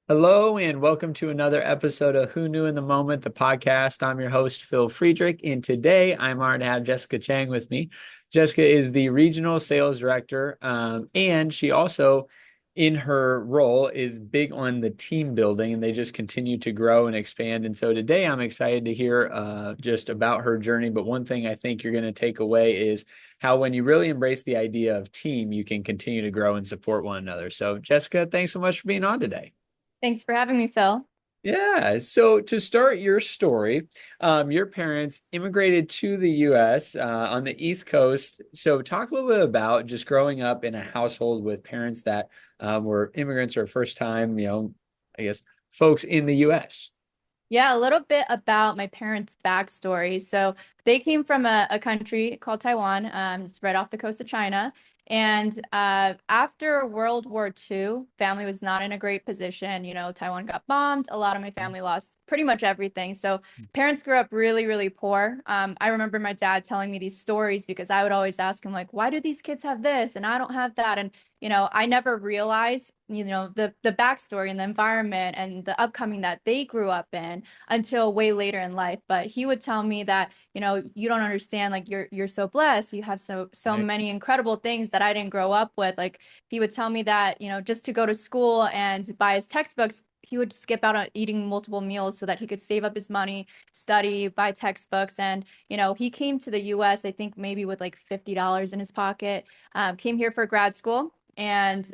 Hello and welcome to another episode of Who Knew in the Moment, the podcast. I'm your host, Phil Friedrich, and today I'm honored to have Jessica Chang with me. Jessica is the regional sales director, and she also, in her role, is big on the team building, and they just continue to grow and expand. And so today I'm excited to hear just about her journey. But one thing I think you're going to take away is how when you really embrace the idea of team, you can continue to grow and support one another. So, Jessica, thanks so much for being on today. Thanks for having me, Phil. Yeah. So to start your story, your parents immigrated to the U.S. On the East Coast. So talk a little bit about just growing up in a household with parents that were immigrants or first time, I guess, folks in the U.S. Yeah, a little bit about my parents' backstory. So they came from a country called Taiwan, it's right off the coast of China. And after World War II, family was not in a great position. Taiwan got bombed. A lot of my family lost pretty much everything. So parents grew up really, really poor. I remember my dad telling me these stories because I would always ask him, like, why do these kids have this and I don't have that? And I never realized, the backstory and the environment and the upcoming that they grew up in until way later in life. But he would tell me that, you don't understand, like you're so blessed. You have so Right. many incredible things that I didn't grow up with. Like he would tell me that, just to go to school and buy his textbooks, he would skip out on eating multiple meals so that he could save up his money, study, buy textbooks. And, he came to the US, I think maybe with like $50 in his pocket, came here for grad school and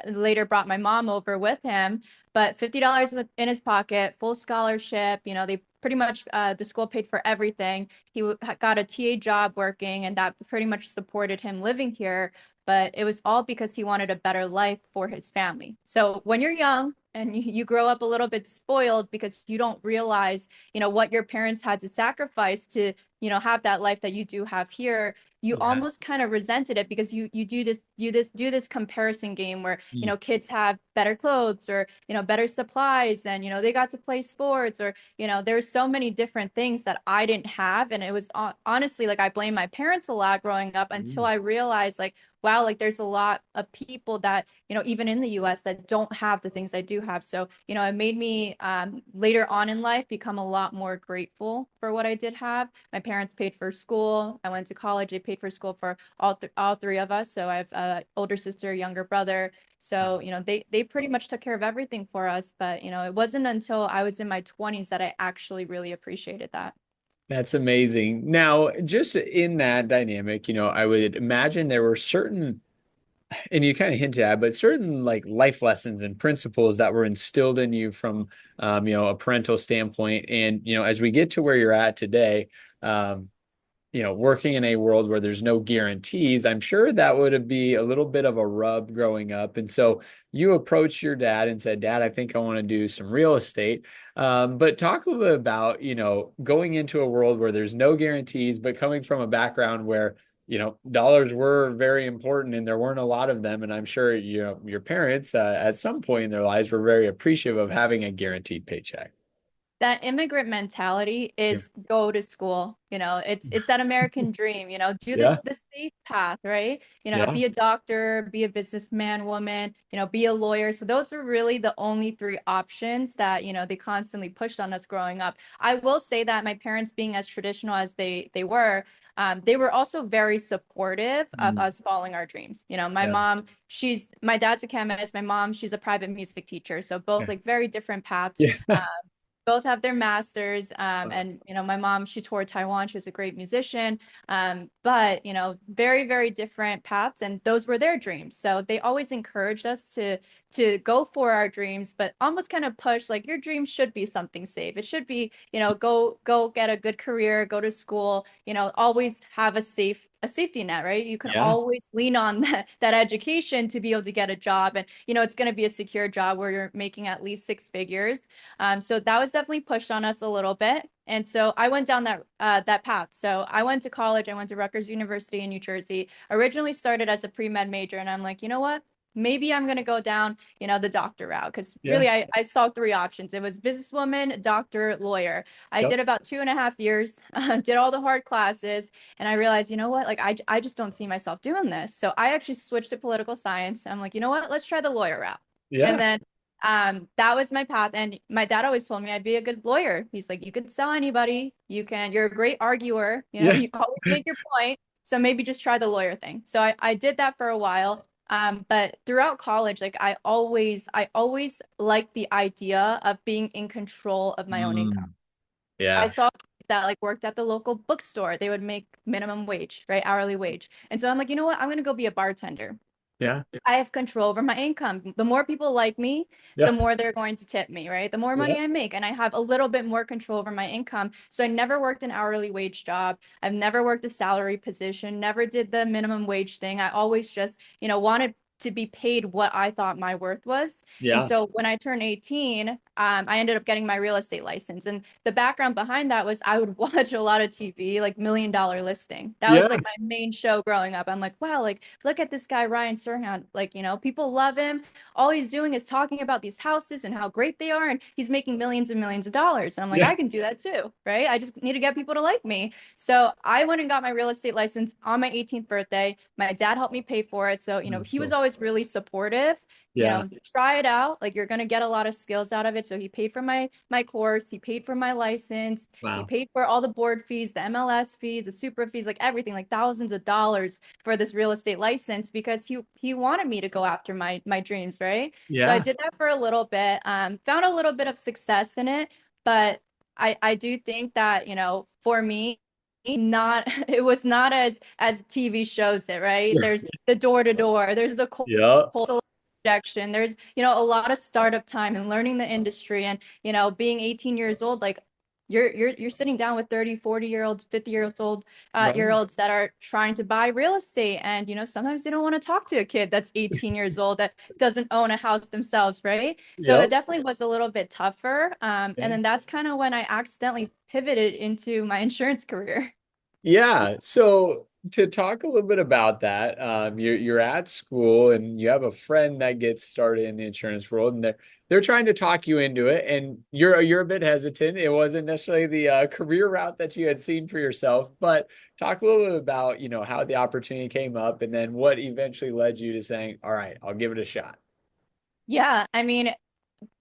later brought my mom over with him, but $50 in his pocket, full scholarship. They pretty much, the school paid for everything. He got a TA job working, and that pretty much supported him living here. But it was all because he wanted a better life for his family. So when you're young and you grow up a little bit spoiled because you don't realize, what your parents had to sacrifice to, have that life that you do have here, you Yeah. almost kind of resented it because you do this comparison game where kids have better clothes or better supplies and they got to play sports or there's so many different things that I didn't have. And it was honestly, like, I blame my parents a lot growing up until Mm. I realized, like, wow, like there's a lot of people that even in the US that don't have the things I do have. So it made me later on in life become a lot more grateful for what I did have. My parents paid for school. I went to college. They paid for school for all three of us. So I have a older sister, younger brother. So, they pretty much took care of everything for us. But, it wasn't until I was in my 20s that I actually really appreciated that. That's amazing. Now, just in that dynamic, I would imagine there were certain and you kind of hinted at, but certain like life lessons and principles that were instilled in you from, a parental standpoint. And, as we get to where you're at today, um, working in a world where there's no guarantees, I'm sure that would be a little bit of a rub growing up. And so you approached your dad and said, Dad, I think I want to do some real estate. But talk a little bit about, going into a world where there's no guarantees, but coming from a background where, dollars were very important and there weren't a lot of them. And I'm sure, your parents at some point in their lives were very appreciative of having a guaranteed paycheck. That immigrant mentality Yeah. is go to school. It's that American dream, do Yeah. the safe path, right? Yeah. Be a doctor, be a businessman, woman, be a lawyer. So those are really the only three options that, they constantly pushed on us growing up. I will say that my parents, being as traditional as they were also very supportive of Mm. us following our dreams. My Yeah. mom, my dad's a chemist, my mom, she's a private music teacher. So both Yeah. like very different paths. Yeah. Both have their masters. Wow. And my mom, she toured Taiwan. She was a great musician. But very, very different paths, and those were their dreams. So they always encouraged us to go for our dreams, but almost kind of push, like, your dreams should be something safe. It should be, go get a good career, go to school, always have a safety net, right? You can Yeah. always lean on that education to be able to get a job. And, it's going to be a secure job where you're making at least six figures. So that was definitely pushed on us a little bit. And so I went down that path. So I went to college. I went to Rutgers University in New Jersey. Originally started as a pre-med major, and I'm like, you know what? Maybe I'm gonna go down, the doctor route. Because Yeah. really, I saw three options. It was businesswoman, doctor, lawyer. I Yep. did about 2.5 years, did all the hard classes, and I realized, you know what? Like, I just don't see myself doing this. So I actually switched to political science. I'm like, you know what? Let's try the lawyer route. And Yeah. then That was my path. And my dad always told me I'd be a good lawyer. He's like, you could sell anybody. You're a great arguer. Yeah. You always make your point. So maybe just try the lawyer thing. So I did that for a while. But throughout college, like I always liked the idea of being in control of my own income. Mm, I yeah. saw kids that like worked at the local bookstore. They would make minimum wage, right? Hourly wage. And so I'm like, you know what? I'm gonna go be a bartender. Yeah. I have control over my income. The more people like me, the Yeah. more they're going to tip me, right? The more Yeah. money I make, and I have a little bit more control over my income. So I never worked an hourly wage job. I've never worked a salary position, never did the minimum wage thing. I always just, wanted to be paid what I thought my worth was. And Yeah. so when I turned 18, I ended up getting my real estate license. And the background behind that was I would watch a lot of TV, like $1 Million Listing. That was Yeah. like my main show growing up. I'm like, wow, like look at this guy, Ryan Serhant. Like, people love him. All he's doing is talking about these houses and how great they are. And he's making millions and millions of dollars. And I'm like, Yeah. I can do that too, right? I just need to get people to like me. So I went and got my real estate license on my 18th birthday. My dad helped me pay for it. So, Oh, he was cool. always really supportive. Yeah. Try it out. Like you're gonna get a lot of skills out of it. So he paid for my course, he paid for my license, he Wow. paid for all the board fees, the MLS fees, the super fees, like everything, like thousands of dollars for this real estate license because he wanted me to go after my dreams, right? So I Yeah. did that for a little bit, found a little bit of success in it, but I do think that, for me, not it was not as TV shows it, right? There's the door to door, there's the cold Yeah. projection, there's, a lot of startup time and learning the industry and, being 18 years old, like you're sitting down with 30, 40-year olds, 50 years old year Right. olds that are trying to buy real estate. And, sometimes they don't want to talk to a kid that's 18 years old that doesn't own a house themselves, right? So it Yep. definitely was a little bit tougher. And Okay. then that's kind of when I accidentally pivoted into my insurance career. Yeah. So to talk a little bit about that, you're at school and you have a friend that gets started in the insurance world, and they're trying to talk you into it, and you're a bit hesitant. It wasn't necessarily the career route that you had seen for yourself, but talk a little bit about, how the opportunity came up, and then what eventually led you to saying, "All right, I'll give it a shot." Yeah, I mean,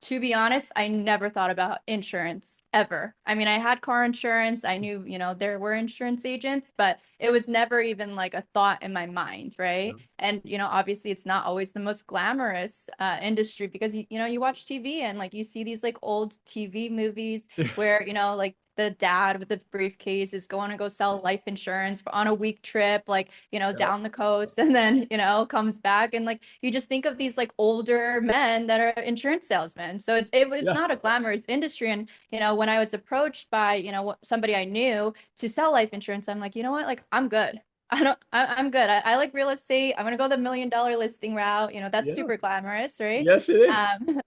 to be honest, I never thought about insurance ever. I mean, I had car insurance. I knew, there were insurance agents, but it was never even like a thought in my mind, right? And, obviously it's not always the most glamorous industry because you watch TV and like you see these like old TV movies where, like the dad with the briefcase is going to go sell life insurance on a week trip, like, Yep. down the coast and then, comes back and like you just think of these like older men that are insurance salesmen. So it's Yeah. not a glamorous industry. And, when I was approached by, somebody I knew to sell life insurance, I'm like, you know what? Like I'm good. I'm good. I like real estate. I'm gonna go the $1 Million Listing route. That's Yeah. super glamorous, right? Yes, it is.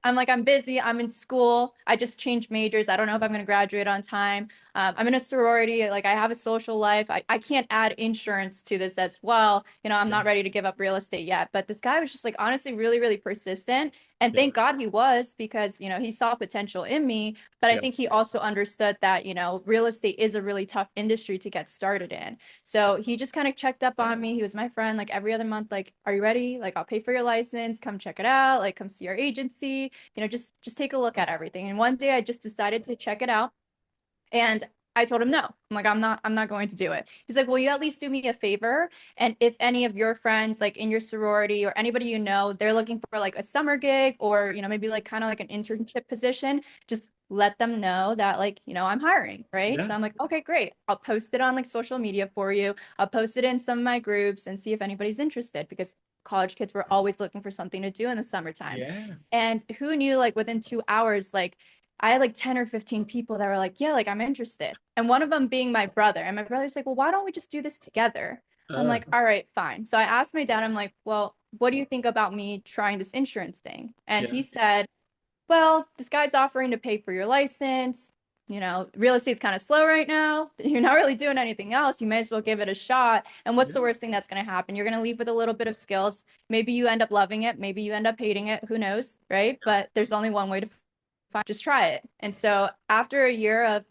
I'm like, I'm busy. I'm in school. I just changed majors. I don't know if I'm going to graduate on time. I'm in a sorority. Like, I have a social life. I can't add insurance to this as well. I'm Yeah. not ready to give up real estate yet. But this guy was just like, honestly, really, really persistent. And Yeah. thank God he was because, he saw potential in me. But I Yeah. think he also understood that, real estate is a really tough industry to get started in. So he just kind of checked up on me. He was my friend like every other month, like, are you ready? Like, I'll pay for your license. Come check it out. Like, come see our agency, just take a look at everything. And one day I just decided to check it out. And I told him no. I'm like, I'm not going to do it. He's like, will you at least do me a favor? And if any of your friends, like in your sorority or anybody they're looking for like a summer gig or, maybe like kind of like an internship position, just let them know that like, I'm hiring, right? Yeah. So I'm like, okay, great. I'll post it on like social media for you. I'll post it in some of my groups and see if anybody's interested because college kids were always looking for something to do in the summertime. Yeah. And who knew like within 2 hours, like I had like 10 or 15 people that were like, yeah, like I'm interested. And one of them being my brother. And my brother's like, well, why don't we just do this together? I'm Uh, like, all right, fine. So I asked my dad, I'm like, well, what do you think about me trying this insurance thing? And yeah. he said, well, this guy's offering to pay for your license. Real estate's kind of slow right now. You're not really doing anything else. You may as well give it a shot. And what's the Yeah. worst thing that's going to happen? You're going to leave with a little bit of skills. Maybe you end up loving it. Maybe you end up hating it. Who knows? Right. But there's only one way to just try it. And so after a year of,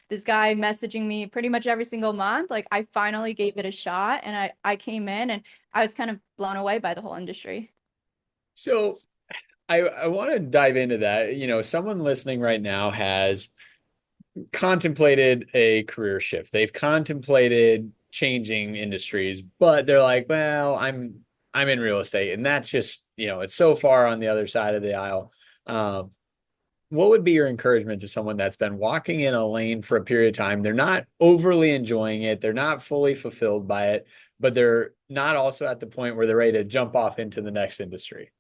this guy messaging me pretty much every single month, like I finally gave it a shot and I came in and I was kind of blown away by the whole industry. So I want to dive into that. Someone listening right now has contemplated a career shift. They've contemplated changing industries, but they're like, well, I'm in real estate, and that's just, it's so far on the other side of the aisle. Um, what would be your encouragement to someone that's been walking in a lane for a period of time? They're not overly enjoying it, they're not fully fulfilled by it, but they're not also at the point where they're ready to jump off into the next industry.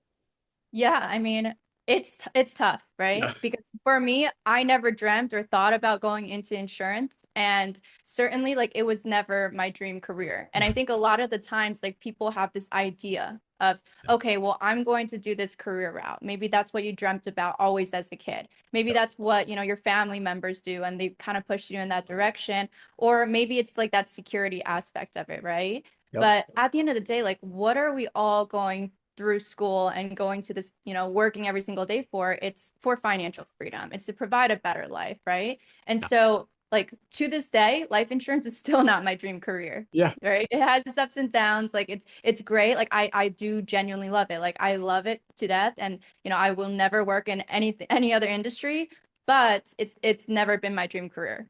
Yeah, I mean, it's tough, Yeah. right? Because for me, I never dreamt or thought about going into insurance, and certainly like it was never my dream career. And I think a lot of the times like people have this idea of, okay, well, I'm going to do this career route. Maybe that's what you dreamt about always as a kid. Maybe Yep. that's what, your family members do and they kind of push you in that direction. Or maybe it's like that security aspect of it, right? Yep. But at the end of the day, like, what are we all going through school and going to this, working every single day for? It's for financial freedom. It's to provide a better life, right? And Yeah. so, like, to this day, life insurance is still not my dream career. Yeah. Right. It has its ups and downs. Like it's great. Like I do genuinely love it. Like I love it to death. And I will never work in any other industry, but it's never been my dream career.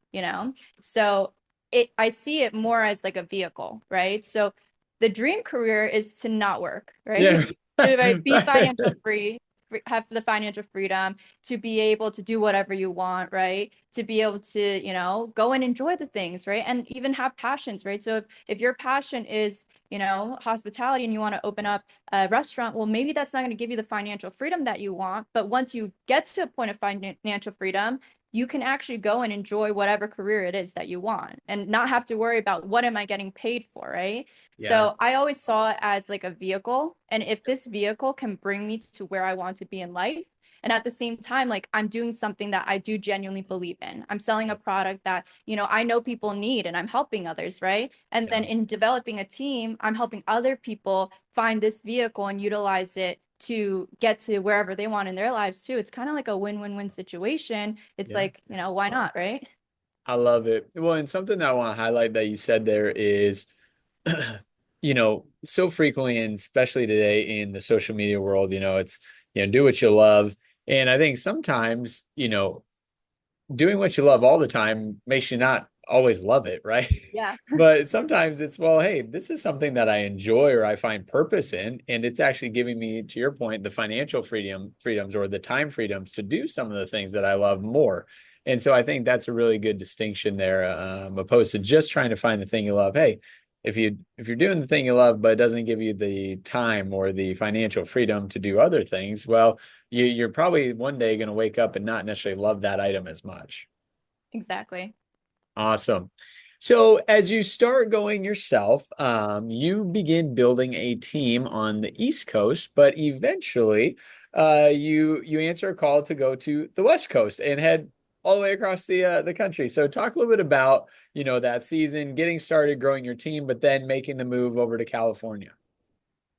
So I see it more as like a vehicle, right? So the dream career is to not work, Yeah. right? To right, be financial Right. free, have the financial freedom to be able to do whatever you want, right? To be able to, go and enjoy the things, right? And even have passions, right? So if your passion is, hospitality and you want to open up a restaurant, well, maybe that's not going to give you the financial freedom that you want. But once you get to a point of financial freedom, you can actually go and enjoy whatever career it is that you want and not have to worry about what am I getting paid for, right? Yeah. So I always saw it as like a vehicle. And if this vehicle can bring me to where I want to be in life, and at the same time, like I'm doing something that I do genuinely believe in. I'm selling a product that, I know people need and I'm helping others, right? And Yeah. then in developing a team, I'm helping other people find this vehicle and utilize it to get to wherever they want in their lives too. It's kind of like a win-win-win situation. It's Yeah. like, why not, right? I love it. Well, and something that I want to highlight that you said there is, so frequently, and especially today in the social media world, it's, do what you love. And I think sometimes, doing what you love all the time makes you not always love it, right? Yeah, But sometimes it's, well, hey, this is something that I enjoy or I find purpose in, and it's actually giving me, to your point, the financial freedoms or the time freedoms to do some of the things that I love more. And so I think that's a really good distinction there, opposed to just trying to find the thing you love. Hey, if you're doing the thing you love, but it doesn't give you the time or the financial freedom to do other things, well, you're probably one day going to wake up and not necessarily love that item as much. exactly. Awesome. So as you start going yourself, you begin building a team on the East Coast, but eventually, you answer a call to go to the West Coast and head all the way across the country. So talk a little bit about, that season, getting started, growing your team, but then making the move over to California.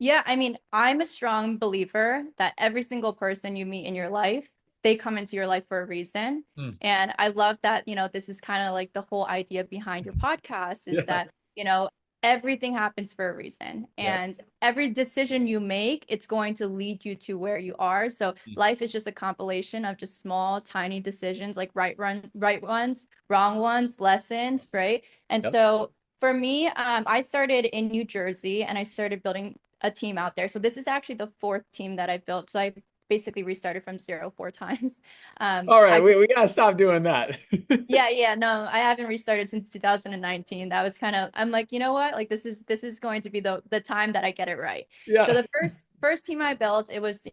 Yeah, I mean, I'm a strong believer that every single person you meet in your life, they come into your life for a reason. Hmm. And I love that, this is kind of like the whole idea behind your podcast is Yeah. that, everything happens for a reason. Yep. And every decision you make, it's going to lead you to where you are. So life is just a compilation of just small, tiny decisions, like right ones, wrong ones, lessons, right? And Yep. so for me, I started in New Jersey and I started building a team out there. So this is actually the fourth team that I built. So I basically restarted from zero four times. All right, I we gotta stop doing that. Yeah, yeah, no, I haven't restarted since 2019. That was kind of, I'm like, you know what? Like this is going to be the time that I get it right. So Yeah. the first team I built, it was,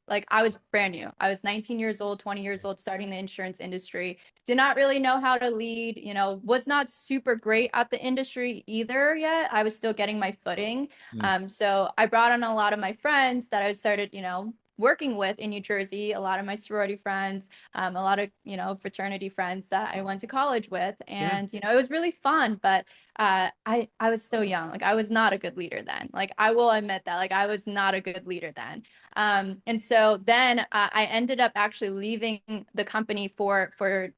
like I was brand new. I was 19 years old, 20 years old, starting the insurance industry. Did not really know how to lead, was not super great at the industry either yet. I was still getting my footing. Mm. So I brought on a lot of my friends that I started, working with in New Jersey, a lot of my sorority friends, a lot of fraternity friends that I went to college with, Yeah. and it was really fun. But I was so young, like I was not a good leader then. Like I will admit that, like I was not a good leader then. And so then I ended up actually leaving the company for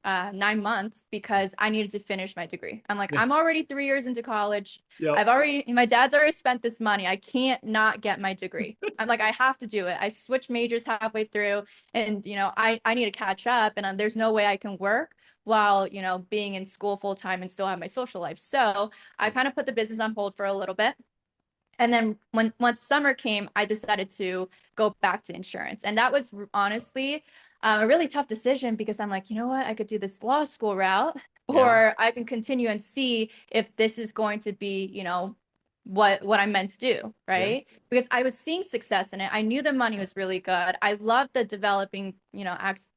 9 months because I needed to finish my degree. I'm like, Yeah. I'm already 3 years into college. Yep. My dad's already spent this money. I can't not get my degree. I'm like, I have to do it. I switched majors halfway through and, I need to catch up and there's no way I can work while, being in school full time and still have my social life. So I kind of put the business on hold for a little bit. And then once summer came, I decided to go back to insurance. And that was honestly a really tough decision because I'm like, you know what? I could do this law school route, Yeah. or I can continue and see if this is going to be, what I'm meant to do, Yeah. right? Because I was seeing success in it. I knew the money was really good. I loved the developing,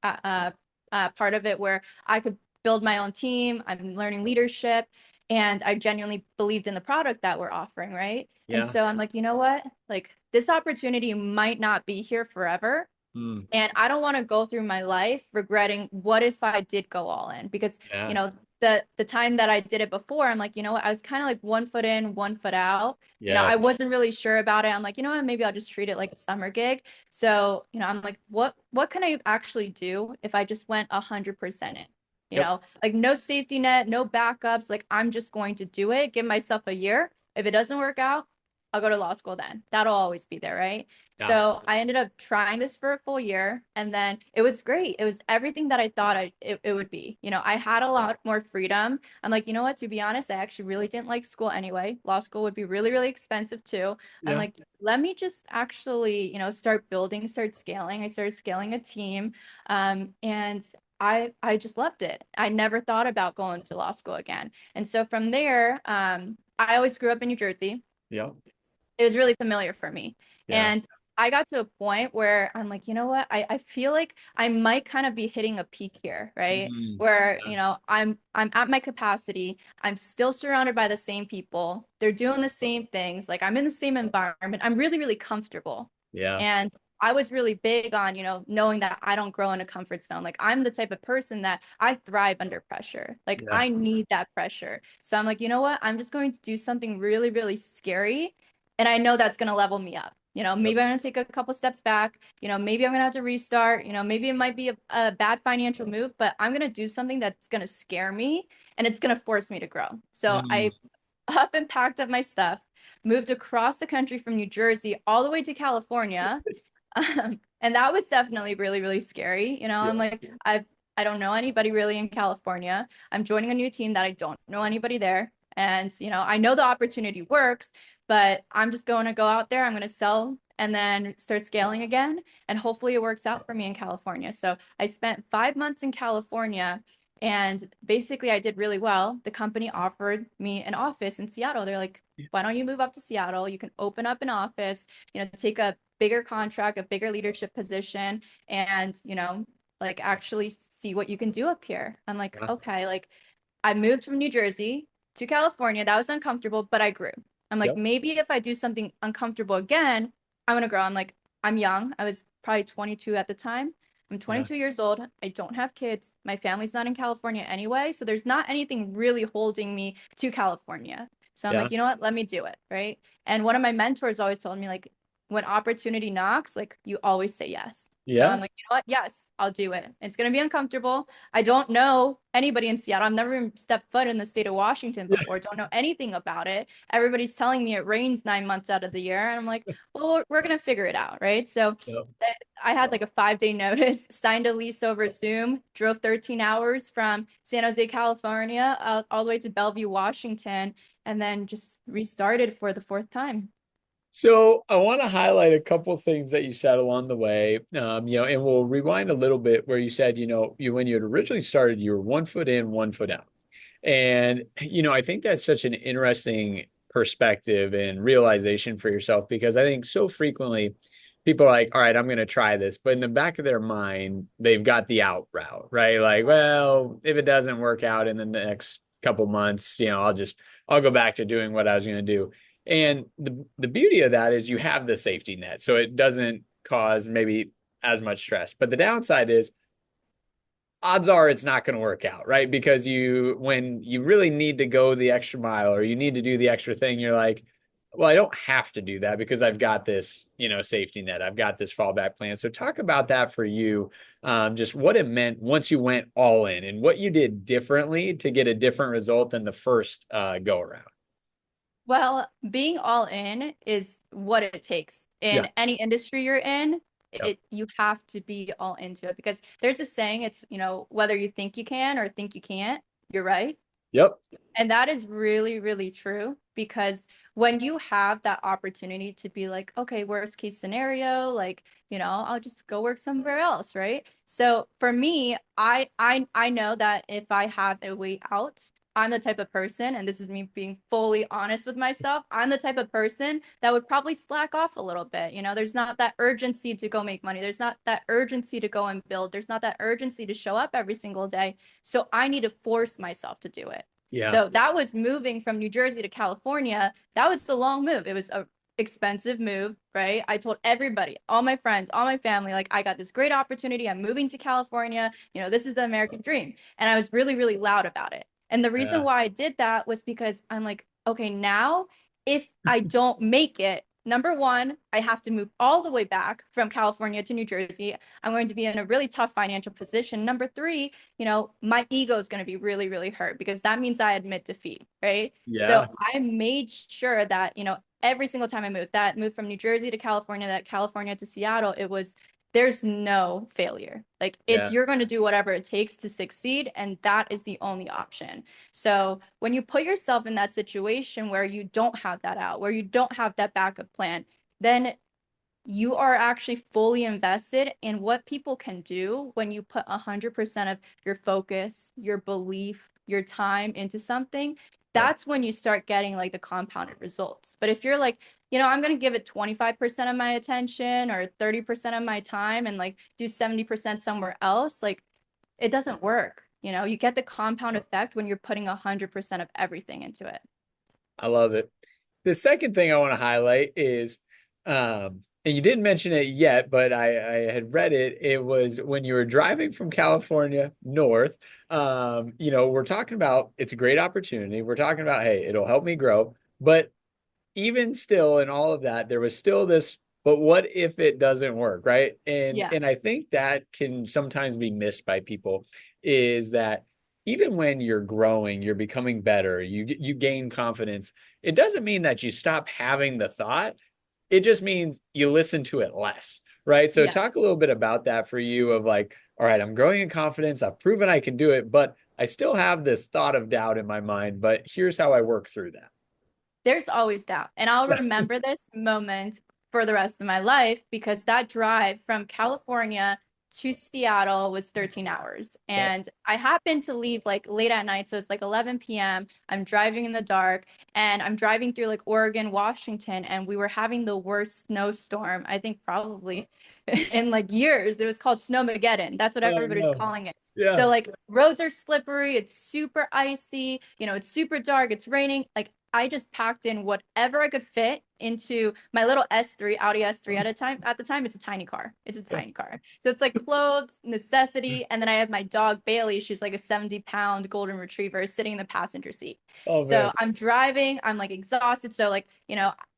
part of it where I could build my own team. I'm learning leadership, and I genuinely believed in the product that we're offering, right? And Yeah. so I'm like, you know what? Like this opportunity might not be here forever. Mm. And I don't want to go through my life regretting what if I did go all in because, Yeah. the time that I did it before, I'm like, you know what? I was kind of like one foot in, one foot out. I Yes. wasn't really sure about it. I'm like, you know what? Maybe I'll just treat it like a summer gig. So, I'm like, what can I actually do if I just went 100% in? Yep. Like no safety net, no backups. Like I'm just going to do it, give myself a year. If it doesn't work out, I'll go to law school then. That'll always be there, right? Yeah. So I ended up trying this for a full year and then it was great. It was everything that I thought it would be. I had a lot more freedom. I'm like, you know what? To be honest, I actually really didn't like school anyway. Law school would be really, really expensive too. I'm Yeah. like, let me just actually, start building, start scaling. I started scaling a team. And I just loved it. I never thought about going to law school again. And so from there, I always grew up in New Jersey. Yeah. It was really familiar for me. Yeah. And I got to a point where I'm like, you know what? I feel like I might kind of be hitting a peak here, right? Mm. Where, Yeah. I'm at my capacity. I'm still surrounded by the same people. They're doing the same things. Like I'm in the same environment. I'm really, really comfortable. Yeah. And I was really big on, knowing that I don't grow in a comfort zone. Like I'm the type of person that I thrive under pressure. Like Yeah. I need that pressure. So I'm like, you know what? I'm just going to do something really, really scary and I know that's going to level me up. Yep. Maybe I'm going to take a couple steps back. Maybe I'm going to have to restart. Maybe it might be a bad financial move, but I'm going to do something that's going to scare me and it's going to force me to grow. So Mm. I up and packed up my stuff, moved across the country from New Jersey all the way to California. And that was definitely really, really scary. I'm Yeah. like, I don't know anybody really in California. I'm joining a new team that I don't know anybody there. And, I know the opportunity works, but I'm just going to go out there. I'm going to sell and then start scaling again. And hopefully it works out for me in California. So I spent 5 months in California and basically I did really well. The company offered me an office in Seattle. They're like, why don't you move up to Seattle? You can open up an office, take a bigger contract, a bigger leadership position, and, like actually see what you can do up here. I'm like, Yeah. okay, like I moved from New Jersey to California. That was uncomfortable, but I grew. I'm like, Yep. maybe if I do something uncomfortable again, I'm gonna grow. I'm like, I'm young. I was probably 22 at the time. I'm Yeah. 22 years old. I don't have kids. My family's not in California anyway. So there's not anything really holding me to California. So I'm Yeah. like, you know what? Let me do it. Right. And one of my mentors always told me, like, when opportunity knocks, like, you always say yes. So Yeah. I'm like, you know what? Yes, I'll do it. It's going to be uncomfortable. I don't know anybody in Seattle. I've never even stepped foot in the state of Washington Yeah. before. Don't know anything about it. Everybody's telling me it rains 9 months out of the year. And I'm like, well, we're going to figure it out. Right. So Yep. I had like a 5 day notice, signed a lease over Zoom, drove 13 hours from San Jose, California, all the way to Bellevue, Washington, and then just restarted for the fourth time. So I want to highlight a couple things that you said along the way, and we'll rewind a little bit where you said, you when you had originally started, you were 1 foot in, 1 foot out. And, I think that's such an interesting perspective and realization for yourself because I think so frequently people are like, all right, I'm going to try this. But in the back of their mind, they've got the out route, right? Like, well, if it doesn't work out in the next couple months, I'll go back to doing what I was going to do. And the beauty of that is you have the safety net. So it doesn't cause maybe as much stress. But the downside is odds are it's not going to work out, right? Because when you really need to go the extra mile or you need to do the extra thing, you're like, well, I don't have to do that because I've got this, safety net. I've got this fallback plan. So talk about that for you, just what it meant once you went all in and what you did differently to get a different result than the first go around. Well, being all in is what it takes Yeah. in any industry you're in. Yep. You have to be all into it because there's a saying, it's, whether you think you can or think you can't, you're right. Yep. And that is really, really true because when you have that opportunity to be like, okay, worst case scenario, like, I'll just go work somewhere else, right? So for me, I know that if I have a way out, I'm the type of person, and this is me being fully honest with myself, I'm the type of person that would probably slack off a little bit. There's not that urgency to go make money. There's not that urgency to go and build. There's not that urgency to show up every single day. So I need to force myself to do it. Yeah. So that was moving from New Jersey to California. That was a long move. It was a expensive move, right? I told everybody, all my friends, all my family, like, I got this great opportunity. I'm moving to California. This is the American dream. And I was really, really loud about it. And the reason Yeah. why I did that was because I'm like, okay, now if I don't make it, number one, I have to move all the way back from California to New Jersey. I'm going to be in a really tough financial position. Number three, my ego is going to be really, really hurt because that means I admit defeat, right? So Yeah. I made sure that, every single time I moved, that moved from New Jersey to California, that California to Seattle, there's no failure. Like, Yeah. you're going to do whatever it takes to succeed. And that is the only option. So when you put yourself in that situation where you don't have that out, where you don't have that backup plan, then you are actually fully invested in what people can do when you put 100% of your focus, your belief, your time into something. Yep. That's when you start getting like the compounded results. But if you're like, I'm going to give it 25% of my attention or 30% of my time and like do 70% somewhere else, like, it doesn't work. You get the compound effect when you're putting 100% of everything into it. I love it. The second thing I want to highlight is, and you didn't mention it yet, but I had read it. It was when you were driving from California north. We're talking about it's a great opportunity. We're talking about, hey, it'll help me grow. But even still in all of that, there was still this, but what if it doesn't work, right? And Yeah. and I think that can sometimes be missed by people is that even when you're growing, you're becoming better, you gain confidence, it doesn't mean that you stop having the thought. It just means you listen to it less, right? So Yeah. talk a little bit about that for you of like, all right, I'm growing in confidence, I've proven I can do it, but I still have this thought of doubt in my mind, but here's how I work through that. There's always doubt. And I'll Yeah. remember this moment for the rest of my life because that drive from California to Seattle was 13 hours. Yep. And I happened to leave like late at night. So it's like 11 p.m. I'm driving in the dark and I'm driving through like Oregon, Washington, and we were having the worst snowstorm, I think probably in like years. It was called Snowmageddon. That's what Oh everybody's no. calling it. Yeah. So like roads are slippery, it's super icy, it's super dark, it's raining. Like, I just packed in whatever I could fit into my little S3, Audi S3 at a time. At the time, it's a tiny car. It's a Yeah. tiny car. So it's like clothes, necessity, and then I have my dog Bailey. She's like a 70-pound golden retriever sitting in the passenger seat. Oh man. So I'm driving, I'm like exhausted. So like,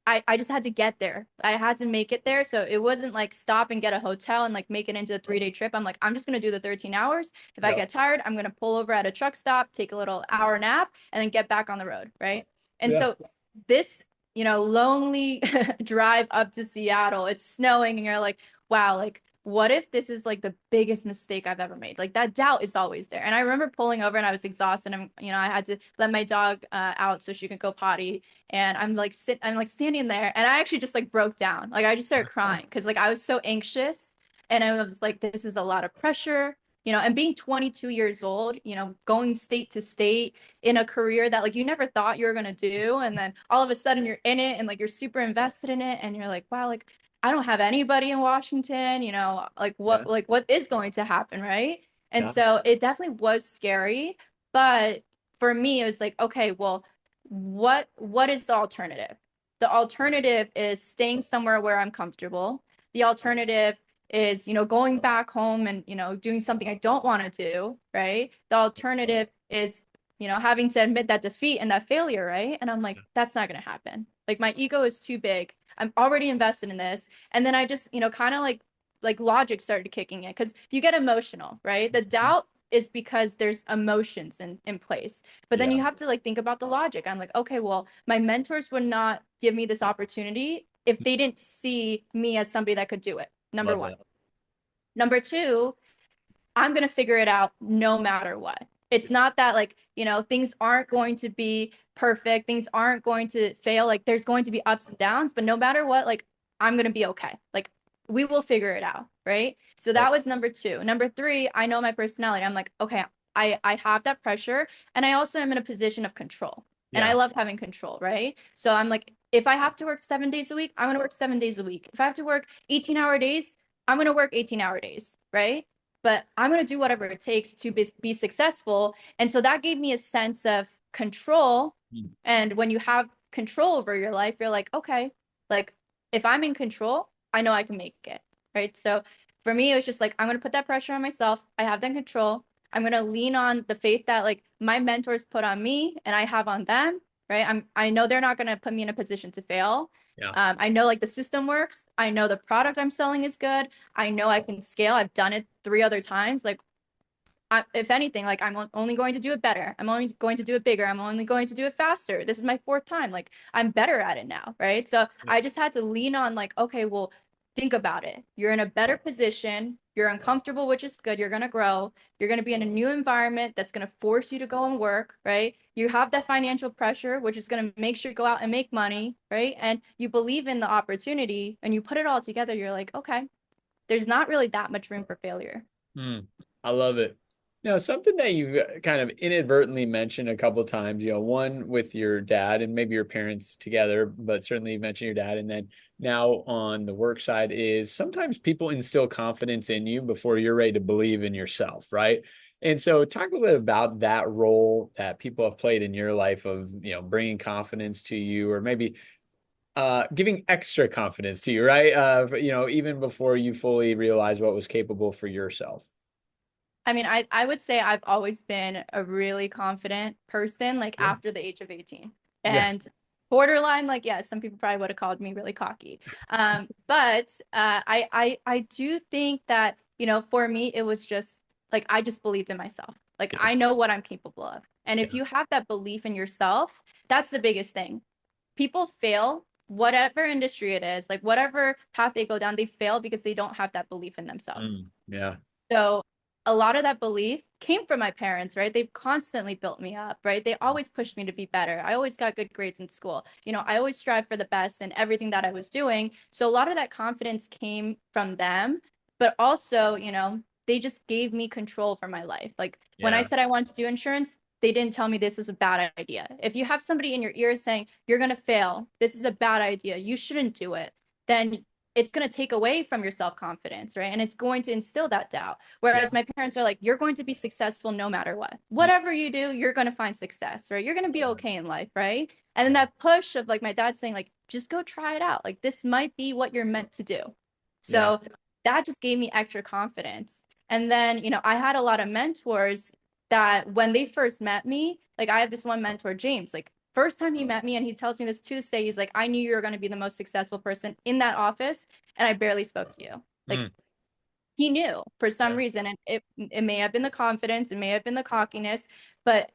I just had to get there. I had to make it there. So it wasn't like stop and get a hotel and like make it into a 3-day trip. I'm like, I'm just gonna do the 13 hours. If I Yep. get tired, I'm gonna pull over at a truck stop, take a little hour nap, and then get back on the road, right? And Yeah. so this, lonely drive up to Seattle, it's snowing, and you're like, wow, like, what if this is like the biggest mistake I've ever made? Like, that doubt is always there. And I remember pulling over and I was exhausted. And, I had to let my dog out so she could go potty. And I'm like standing there and I actually just like broke down. Like, I just started crying because like I was so anxious and I was like, this is a lot of pressure. And being 22 years old, going state to state in a career that like you never thought you were going to do. And then all of a sudden you're in it and like you're super invested in it. And you're like, wow, like I don't have anybody in Washington, Yeah. like what is going to happen, right? And Yeah. so it definitely was scary. But for me, it was like, okay, well, what is the alternative? The alternative is staying somewhere where I'm comfortable. The alternative is, going back home and, doing something I don't want to do, right? The alternative is, having to admit that defeat and that failure, right? And I'm like, that's not going to happen. Like, my ego is too big. I'm already invested in this. And then I just, kind of like logic started kicking in because you get emotional, right? The doubt is because there's emotions in place. But then Yeah. you have to like think about the logic. I'm like, okay, well, my mentors would not give me this opportunity if they didn't see me as somebody that could do it. Number Love one. that. Number two, I'm going to figure it out no matter what. It's not that like, things aren't going to be perfect. Things aren't going to fail. Like there's going to be ups and downs, but no matter what, like I'm going to be okay. Like we will figure it out. Right. So Yep. that was number two. Number three, I know my personality. I'm like, okay, I have that pressure. And I also am in a position of control. And I Yeah. love having control. Right. So I'm like, if I have to work 7 days a week, I'm going to work 7 days a week. If I have to work 18-hour days, I'm going to work 18-hour days. Right, but I'm going to do whatever it takes to be successful. And so that gave me a sense of control. Mm. And when you have control over your life, you're like, okay, like if I'm in control, I know I can make it. Right. So for me, it was just like, I'm going to put that pressure on myself. I have that control. I'm going to lean on the faith that like my mentors put on me and I have on them. Right. I know they're not going to put me in a position to fail. Yeah. I know like the system works. I know the product I'm selling is good. I know I can scale. I've done it 3 other times. Like, if anything, like I'm only going to do it better. I'm only going to do it bigger. I'm only going to do it faster. This is my fourth time. Like, I'm better at it now, right? So Yeah. I just had to lean on, like, okay, well, think about it. You're in a better position. You're uncomfortable, which is good. You're going to grow. You're going to be in a new environment that's going to force you to go and work, right? You have that financial pressure, which is going to make sure you go out and make money, right? And you believe in the opportunity and you put it all together. You're like, okay, there's not really that much room for failure. Mm, I love it. Now, something that you kind of inadvertently mentioned a couple of times, one with your dad and maybe your parents together, but certainly you mentioned your dad. And then now on the work side is sometimes people instill confidence in you before you're ready to believe in yourself, right? And so talk a little bit about that role that people have played in your life of, bringing confidence to you or maybe giving extra confidence to you, right? Even before you fully realize what was capable for yourself. I mean, I would say I've always been a really confident person, like Yeah. after the age of 18. Yeah. And borderline, like, yeah, some people probably would have called me really cocky. But I do think that, for me, it was just like I just believed in myself. Like Yeah. I know what I'm capable of. And if Yeah. you have that belief in yourself, that's the biggest thing. People fail, whatever industry it is, like whatever path they go down, they fail because they don't have that belief in themselves. Yeah. So a lot of that belief came from my parents, right? They've constantly built me up, right? They always pushed me to be better. I always got good grades in school. I always strive for the best in everything that I was doing. So a lot of that confidence came from them, but also, they just gave me control for my life. Like when I Yeah. said I wanted to do insurance, they didn't tell me this was a bad idea. If you have somebody in your ear saying, you're going to fail, this is a bad idea, you shouldn't do it, then it's going to take away from your self-confidence, right? And it's going to instill that doubt. Yeah. Whereas my parents are like, you're going to be successful no matter what. Whatever you do, you're going to find success, right? You're going to be okay in life, right? And then that push of like my dad saying, like, just go try it out. Like, this might be what you're meant to do. Yeah. So that just gave me extra confidence. And then, I had a lot of mentors that when they first met me, like, I have this one mentor, James, like, first time he met me, and he tells me this to this day, he's like, I knew you were going to be the most successful person in that office, and I barely spoke to you. Like, Mm. he knew for some Yeah. reason, and it may have been the confidence, it may have been the cockiness, but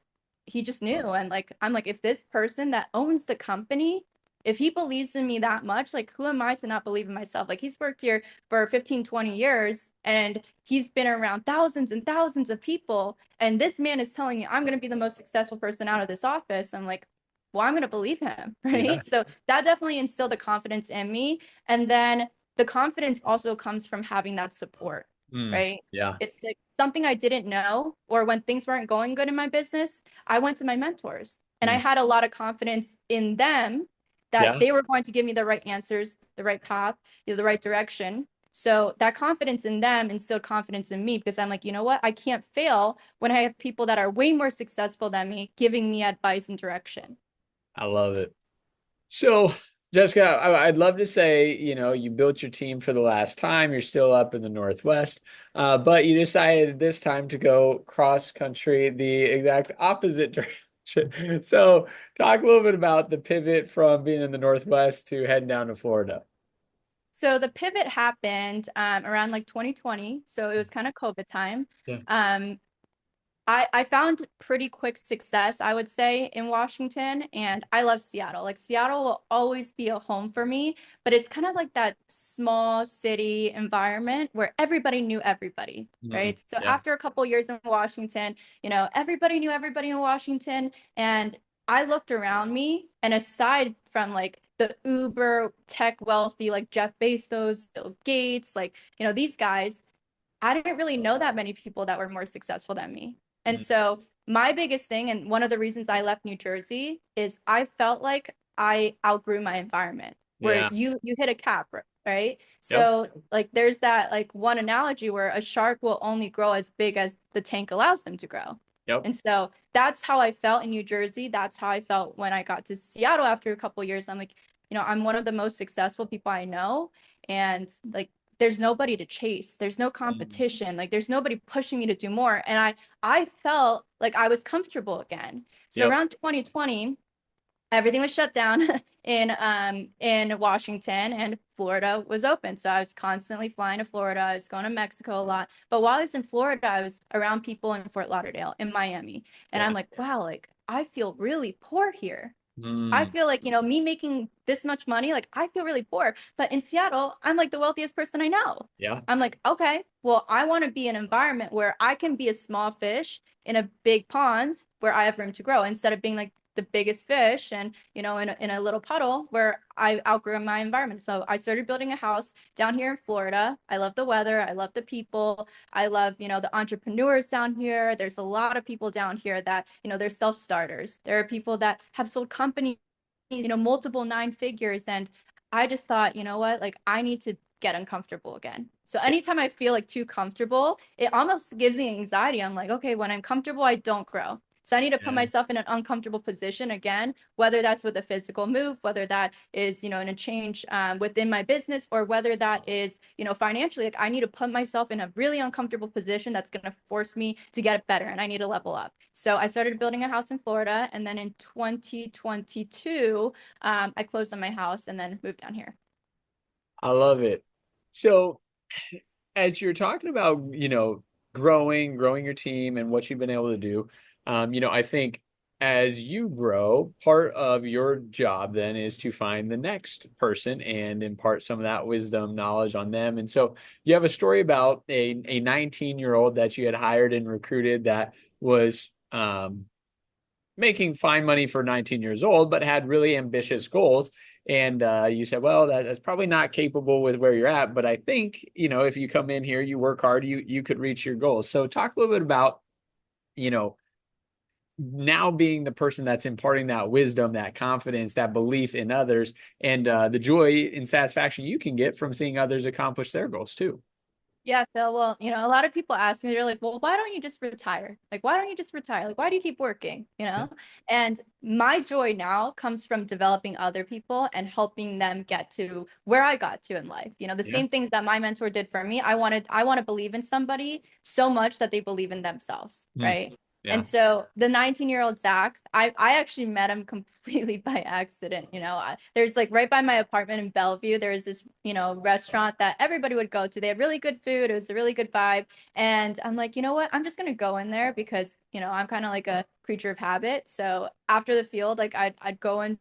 he just knew. And like I'm like, if this person that owns the company, if he believes in me that much, like who am I to not believe in myself? Like he's worked here for 15, 20 years and he's been around thousands and thousands of people, and this man is telling you I'm going to be the most successful person out of this office. I'm like, well, I'm going to believe him. Yeah. Right. So that definitely instilled the confidence in me. And then the confidence also comes from having that support, Mm. right? Yeah. It's like something I didn't know, or when things weren't going good in my business, I went to my mentors and I Mm. had a lot of confidence in them that Yeah. they were going to give me the right answers, the right path, the right direction. So that confidence in them instilled confidence in me because I'm like, you know what? I can't fail when I have people that are way more successful than me giving me advice and direction. I love it. So, Jessica, I'd love to say, you built your team for the last time. You're still up in the Northwest, but you decided this time to go cross country the exact opposite direction. So, talk a little bit about the pivot from being in the Northwest to heading down to Florida. So the pivot happened around like 2020. So it was kind of COVID time. Yeah. Um, I found pretty quick success, I would say, in Washington, and I love Seattle. Like Seattle will always be a home for me, but it's kind of like that small city environment where everybody knew everybody, Mm, right? So yeah. after a couple years in Washington, everybody knew everybody in Washington, and I looked around me, and aside from like the uber tech wealthy, like Jeff Bezos, Bill Gates, like, these guys, I didn't really know that many people that were more successful than me. And Mm, so my biggest thing, and one of the reasons I left New Jersey, is I felt like I outgrew my environment, where yeah. you hit a cap, right? Yep. So like there's that like one analogy where a shark will only grow as big as the tank allows them to grow. Yep. And so that's how I felt in New Jersey. That's how I felt when I got to Seattle after a couple of years. I'm like, I'm one of the most successful people I know. And like there's nobody to chase. There's no Mm, competition. Like there's nobody pushing me to do more. And I felt like I was comfortable again. So yep. around 2020, everything was shut down in Washington, and Florida was open. So I was constantly flying to Florida. I was going to Mexico a lot. But while I was in Florida, I was around people in Fort Lauderdale, in Miami. And I'm Yeah. like, wow, like I feel really poor here. I Mm, feel like, me making this much money, like I feel really poor. But in Seattle, I'm like the wealthiest person I know. yeah. I'm like, okay, well, I want to be in an environment where I can be a small fish in a big pond where I have room to grow instead of being like the biggest fish and, in a little puddle where I outgrew my environment. So I started building a house down here in Florida. I love the weather. I love the people. I love, the entrepreneurs down here. There's a lot of people down here that, they're self-starters. There are people that have sold companies, multiple nine figures. And I just thought, you know what, like I need to get uncomfortable again. So anytime I feel like too comfortable, it almost gives me anxiety. I'm like, okay, when I'm comfortable, I don't grow. So I need to put Yeah. myself in an uncomfortable position again, whether that's with a physical move, whether that is, in a change within my business, or whether that is, financially. Like I need to put myself in a really uncomfortable position that's going to force me to get better, and I need to level up. So I started building a house in Florida, and then in 2022, I closed on my house and then moved down here. I love it. So as you're talking about, growing your team and what you've been able to do, I think as you grow, part of your job then is to find the next person and impart some of that wisdom, knowledge on them. And so you have a story about a 19-year-old that you had hired and recruited that was making fine money for 19 years old, but had really ambitious goals. And you said, well, that's probably not capable with where you're at. But I think, if you come in here, you work hard, you could reach your goals. So talk a little bit about, you know, now being the person that's imparting that wisdom, that confidence, that belief in others, and the joy and satisfaction you can get from seeing others accomplish their goals too. Yeah, Phil. Well, a lot of people ask me, they're like, well, why don't you just retire? Like, why don't you just retire? Like, why do you keep working? And my joy now comes from developing other people and helping them get to where I got to in life. The Yeah. same things that my mentor did for me. I want to believe in somebody so much that they believe in themselves, Mm, right? And yeah. so the 19-year-old Zach, I actually met him completely by accident. There's like right by my apartment in Bellevue, there was this, restaurant that everybody would go to. They had really good food. It was a really good vibe. And I'm like, you know what? I'm just gonna go in there because, I'm kind of like a creature of habit. So after the field, like I'd go in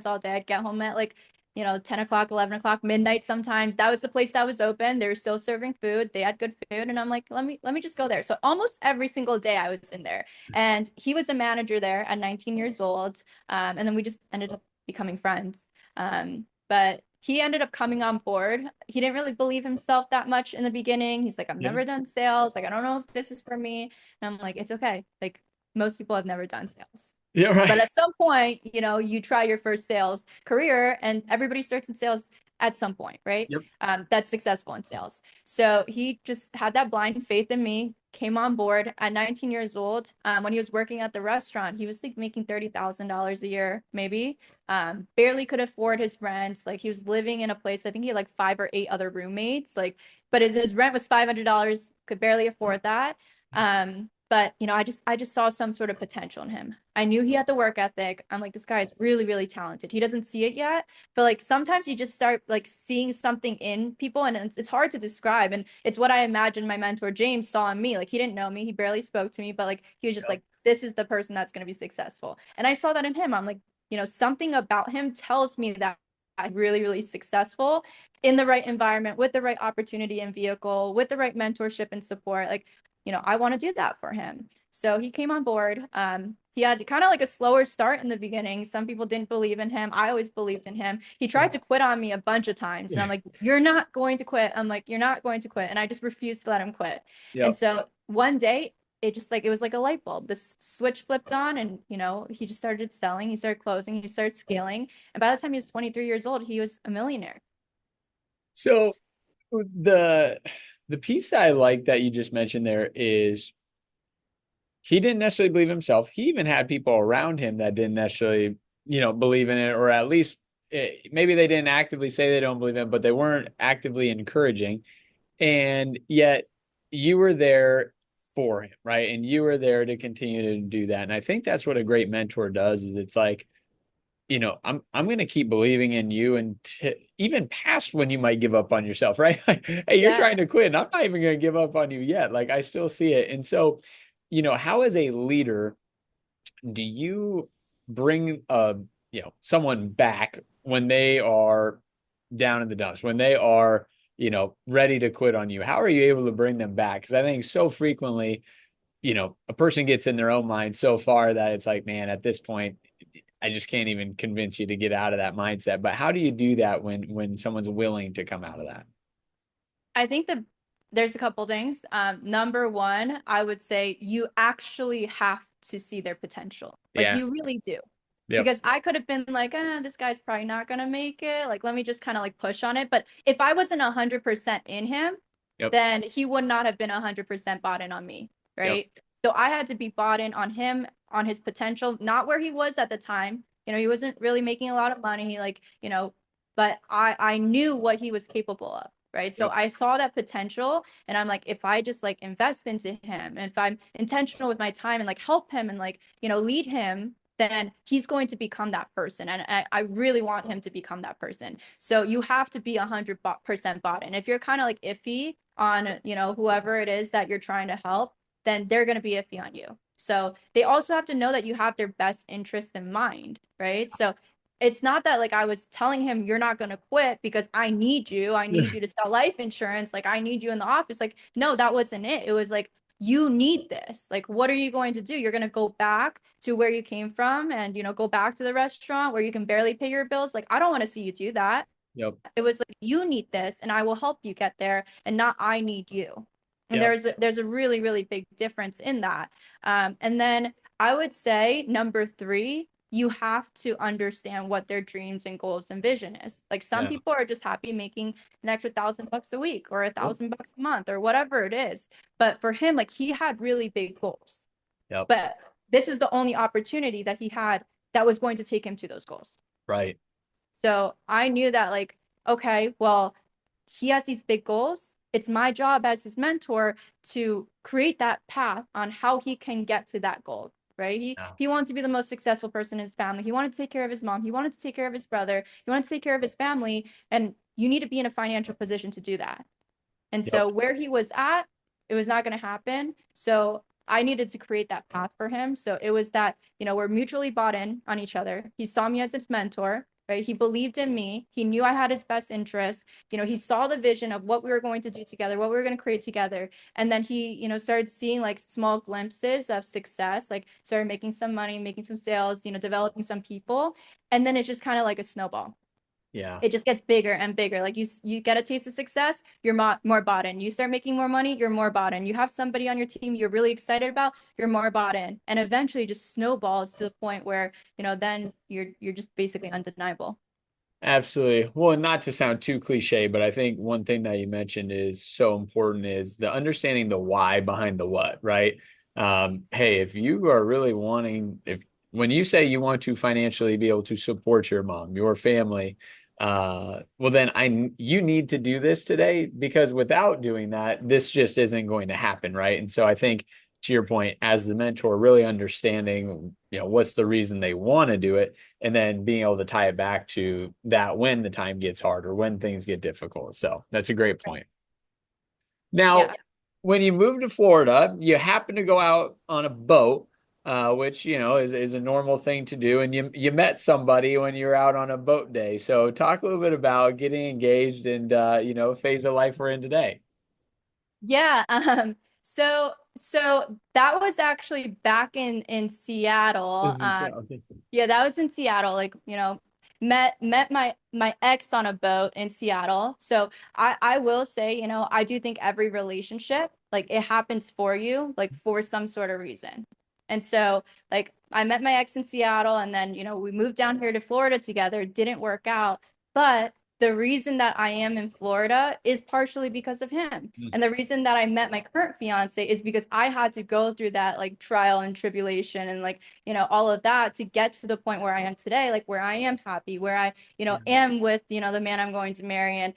all day. I'd get home at like 10 o'clock, 11 o'clock, midnight sometimes. That was the place that was open. They were still serving food. They had good food. And I'm like, let me just go there. So almost every single day I was in there. And he was a manager there at 19 years old. And then we just ended up becoming friends. But he ended up coming on board. He didn't really believe himself that much in the beginning. He's like, I've Yeah. never done sales. Like, I don't know if this is for me. And I'm like, it's okay. Like, most people have never done sales. Yeah. But Right. at some point, you try your first sales career, and everybody starts in sales at some point, right? Yep. That's successful in sales. So he just had that blind faith in me, came on board at 19 years old. When he was working at the restaurant, he was like making $30,000 a year, maybe. Barely could afford his rent. Like he was living in a place, I think he had like 5 or 8 other roommates. Like, but his rent was $500, could barely afford that. But, I just saw some sort of potential in him. I knew he had the work ethic. I'm like, this guy is really, really talented. He doesn't see it yet, but like sometimes you just start like seeing something in people, and it's hard to describe. And it's what I imagined my mentor James saw in me. Like he didn't know me, he barely spoke to me, but like he was just Yep. like, this is the person that's going to be successful. And I saw that in him. I'm like, something about him tells me that I'm really, really successful in the right environment, with the right opportunity and vehicle, with the right mentorship and support. Like, I want to do that for him. So he came on board. He had kind of like a slower start in the beginning. Some people didn't believe in him. I always believed in him. He tried to quit on me a bunch of times. And I'm like, you're not going to quit. I'm like, you're not going to quit. And I just refused to let him quit. And Yep. so one day, it was like a light bulb. This switch flipped on, and he just started selling. He started closing. He started scaling. And by the time he was 23 years old, he was a millionaire. So the the piece that I like that you just mentioned there is he didn't necessarily believe himself. He even had people around him that didn't necessarily, believe in it, or at least maybe they didn't actively say they don't believe in it, but they weren't actively encouraging. And yet you were there for him, right? And you were there to continue to do that. And I think that's what a great mentor does is it's like, I'm going to keep believing in you and even past when you might give up on yourself, right? Like, hey, you're Yeah. trying to quit, and I'm not even going to give up on you yet. Like I still see it. And so, how as a leader do you bring someone back when they are down in the dumps, when they are, ready to quit on you? How are you able to bring them back? Because I think so frequently, a person gets in their own mind so far that it's like, man, at this point, I just can't even convince you to get out of that mindset. But how do you do that when someone's willing to come out of that? I think that there's a couple things. Number one, I would say you actually have to see their potential. Like Yeah. you really do. Yep. Because I could have been like, this guy's probably not gonna make it. Like, let me just kind of like push on it. But if I wasn't 100% in him, Yep. then he would not have been 100% bought in on me, Yep. right? So I had to be bought in on him, on his potential, not where he was at the time. He wasn't really making a lot of money, like, but I knew what he was capable of. Right. So Yep. I saw that potential, and I'm like, if I just like invest into him, and if I'm intentional with my time and like help him and like, lead him, then he's going to become that person. And I really want him to become that person. So you have to be 100% bought in. If you're kind of like iffy on, whoever it is that you're trying to help, then they're going to be iffy on you. So they also have to know that you have their best interest in mind, right? So it's not that like I was telling him you're not going to quit because I need you. I need you to sell life insurance. Like I need you in the office. Like, no, that wasn't it. It was like, you need this. Like, what are you going to do? You're going to go back to where you came from and, go back to the restaurant where you can barely pay your bills. Like, I don't want to see you do that. Yep. It was like, you need this and I will help you get there, and not I need you. And Yep. there's a really, really big difference in that. And then I would say number three, you have to understand what their dreams and goals and vision is. Like some Yeah. people are just happy making an extra $1,000 a week or a Yep. $1,000 a month or whatever it is. But for him, like he had really big goals. Yep. But this is the only opportunity that he had that was going to take him to those goals. Right. So I knew that, like, okay, well, he has these big goals. It's my job as his mentor to create that path on how he can get to that goal, right? He Yeah. he wanted to be the most successful person in his family. He wanted to take care of his mom. He wanted to take care of his brother. He wanted to take care of his family. And you need to be in a financial position to do that. And Yep. so where he was at, it was not going to happen. So I needed to create that path for him. So it was that, we're mutually bought in on each other. He saw me as his mentor, right? He believed in me. He knew I had his best interest. He saw the vision of what we were going to do together, what we were going to create together. And then he, started seeing like small glimpses of success, like started making some money, making some sales, developing some people. And then it's just kind of like a snowball. Yeah. It just gets bigger and bigger. Like you get a taste of success, you're more bought in. You start making more money, you're more bought in. You have somebody on your team you're really excited about, you're more bought in. And eventually just snowballs to the point where, then you're just basically undeniable. Absolutely. Well, not to sound too cliche, but I think one thing that you mentioned is so important is the understanding the why behind the what, right? Hey, if you are really wanting, if when you say you want to financially be able to support your mom, your family, well then you need to do this today because without doing that, this just isn't going to happen, right? And so I think to your point, as the mentor, really understanding, what's the reason they want to do it, and then being able to tie it back to that when the time gets hard or when things get difficult. So that's a great point. Now, Yeah. when you moved to Florida, you happen to go out on a boat, which, is a normal thing to do. And you met somebody when you were out on a boat day. So talk a little bit about getting engaged and, phase of life we're in today. Yeah, so that was actually back in Seattle. This is okay. Yeah, that was in Seattle. Like, met my ex on a boat in Seattle. So I will say, I do think every relationship, like it happens for you, like for some sort of reason. And so, like, I met my ex in Seattle, and then, we moved down here to Florida together. Didn't work out, but the reason that I am in Florida is partially because of him. Mm. And the reason that I met my current fiance is because I had to go through that like trial and tribulation and like, all of that to get to the point where I am today, like where I am happy, where I, Yeah. am with, the man I'm going to marry. And,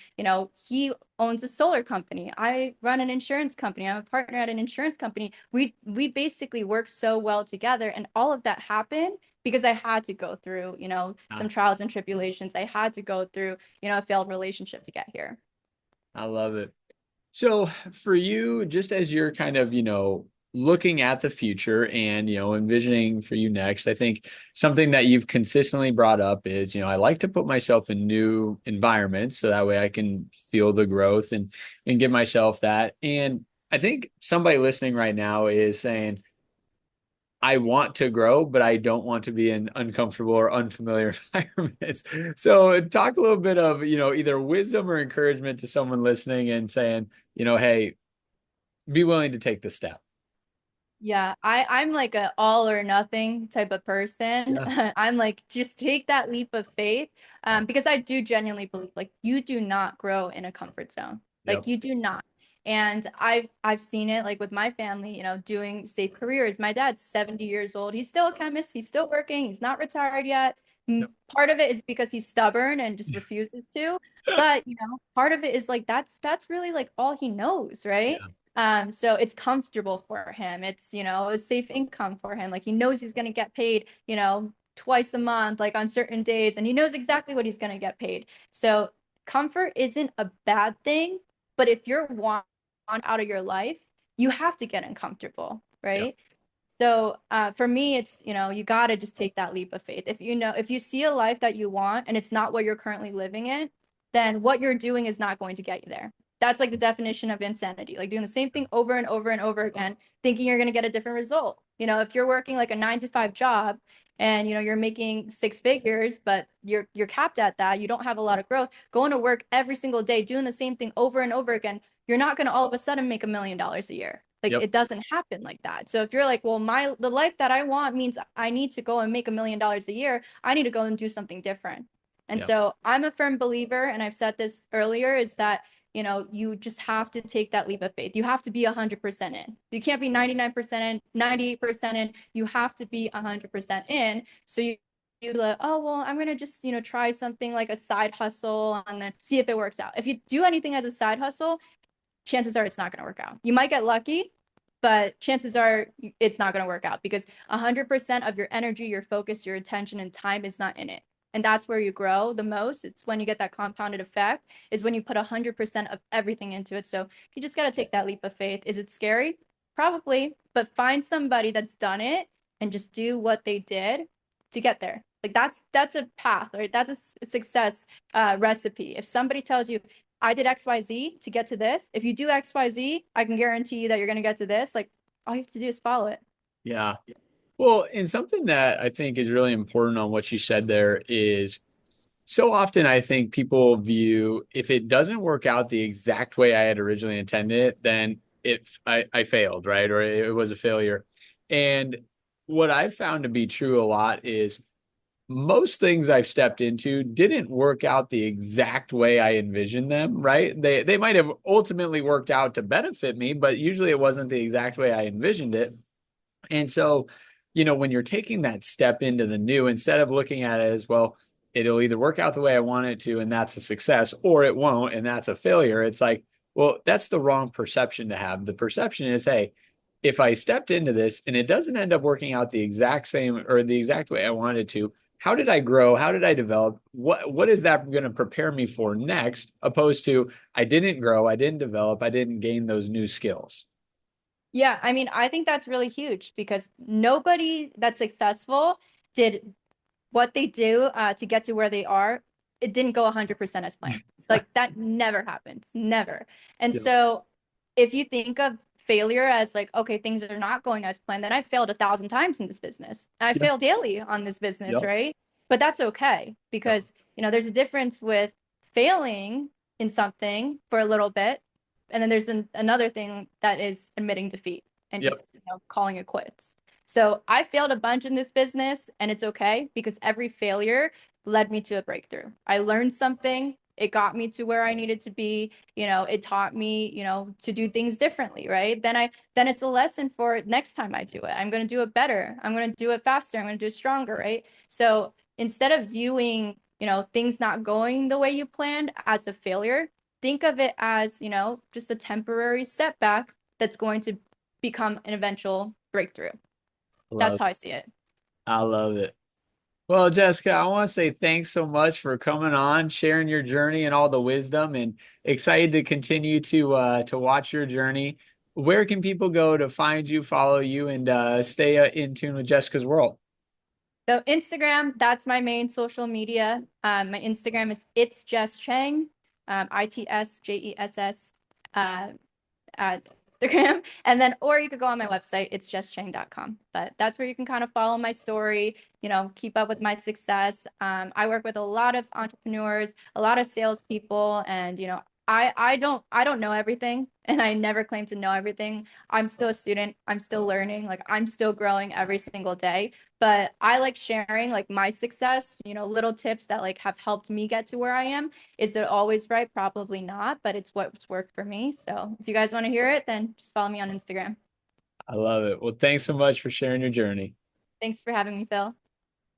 he owns a solar company. I run an insurance company. I'm a partner at an insurance company. We basically work so well together, and all of that happened because I had to go through, some Ah, trials and tribulations. I had to go through, a failed relationship to get here. I love it. So for you, just as you're kind of, looking at the future and, envisioning for you next, I think something that you've consistently brought up is, I like to put myself in new environments so that way I can feel the growth and give myself that. And I think somebody listening right now is saying, I want to grow, but I don't want to be in uncomfortable or unfamiliar environments. So talk a little bit of, either wisdom or encouragement to someone listening and saying, hey, be willing to take the step. Yeah, I'm like a all or nothing type of person. Yeah. I'm like, just take that leap of faith, Yeah. because I do genuinely believe like you do not grow in a comfort zone. Like Yep. you do not. And I've seen it like with my family, doing safe careers. My dad's 70 years old. He's still a chemist. He's still working. He's not retired yet. Yep. Part of it is because he's stubborn and just refuses to. But, part of it is like that's really like all he knows, right? Yeah. So it's comfortable for him. It's, a safe income for him. Like he knows he's going to get paid, twice a month, like on certain days, and he knows exactly what he's going to get paid. So comfort isn't a bad thing, but if you're want out of your life, you have to get uncomfortable, Yep. right? So for me, it's, you got to just take that leap of faith. If you see a life that you want and it's not what you're currently living in, then what you're doing is not going to get you there. That's like the definition of insanity, like doing the same thing over and over and over again, thinking you're going to get a different result. If you're working like a 9 to 5 job and, you're making 6 figures, but you're capped at that, you don't have a lot of growth, going to work every single day, doing the same thing over and over again, you're not going to all of a sudden make $1 million a year. Like Yep. it doesn't happen like that. So if you're like, well, the life that I want means I need to go and make $1 million a year, I need to go and do something different. And Yep. so I'm a firm believer, and I've said this earlier, is that, you just have to take that leap of faith. You have to be 100% in. You can't be 99% in, 98% in. You have to be 100% in. So you like, oh, well, I'm going to just, try something like a side hustle and then see if it works out. If you do anything as a side hustle, chances are it's not going to work out. You might get lucky, but chances are it's not going to work out because 100% of your energy, your focus, your attention, and time is not in it. And that's where you grow the most. It's when you get that compounded effect, is when you put 100% of everything into it. So you just got to take that leap of faith. Is it scary? Probably, but find somebody that's done it and just do what they did to get there. Like that's a path, right? That's a success recipe. If somebody tells you, I did XYZ to get to this. If you do XYZ, I can guarantee you that you're going to get to this. Like all you have to do is follow it. Yeah. Well, and something that I think is really important on what you said there is so often I think people view if it doesn't work out the exact way I had originally intended it, then I failed, right? Or it was a failure. And what I've found to be true a lot is most things I've stepped into didn't work out the exact way I envisioned them, right? They might have ultimately worked out to benefit me, but usually it wasn't the exact way I envisioned it. And so, when you're taking that step into the new, instead of looking at it as, well, it'll either work out the way I want it to, and that's a success, or it won't, and that's a failure. It's like, well, that's the wrong perception to have. The perception is, hey, if I stepped into this and it doesn't end up working out the exact same or the exact way I wanted to, how did I grow? How did I develop? What is that going to prepare me for next, opposed to I didn't grow, I didn't develop, I didn't gain those new skills. Yeah, I mean, I think that's really huge because nobody that's successful did what they do to get to where they are. It didn't go 100% as planned. Like that never happens, never. And Yep. so if you think of failure as like, okay, things are not going as planned, then I failed 1,000 times in this business. And I Yep. fail daily on this business, Yep. right? But that's okay Yep. because, there's a difference with failing in something for a little bit. And then there's another thing that is admitting defeat and Yep. just, calling it quits. So I failed a bunch in this business and it's okay because every failure led me to a breakthrough. I learned something. It got me to where I needed to be. It taught me, to do things differently, right? Then it's a lesson for next time I do it. I'm going to do it better. I'm going to do it faster. I'm going to do it stronger, right? So instead of viewing, things not going the way you planned as a failure, think of it as, just a temporary setback that's going to become an eventual breakthrough. That's Love how it. I see it. I love it. Well, Jessica, I want to say thanks so much for coming on, sharing your journey and all the wisdom, and excited to continue to watch your journey. Where can people go to find you, follow you, and stay in tune with Jessica's world? So Instagram, that's my main social media. My Instagram is it's Jess Chang, ITSJESS at Instagram. And then, or you could go on my website, it's jesschang.com. But that's where you can kind of follow my story, keep up with my success. I work with a lot of entrepreneurs, a lot of salespeople, and I don't know everything, and I never claim to know everything. I'm still a student. I'm still learning. Like I'm still growing every single day. But I like sharing like my success, little tips that like have helped me get to where I am. Is it always right? Probably not, but it's what's worked for me. So if you guys want to hear it, then just follow me on Instagram. I love it. Well, thanks so much for sharing your journey. Thanks for having me, Phil.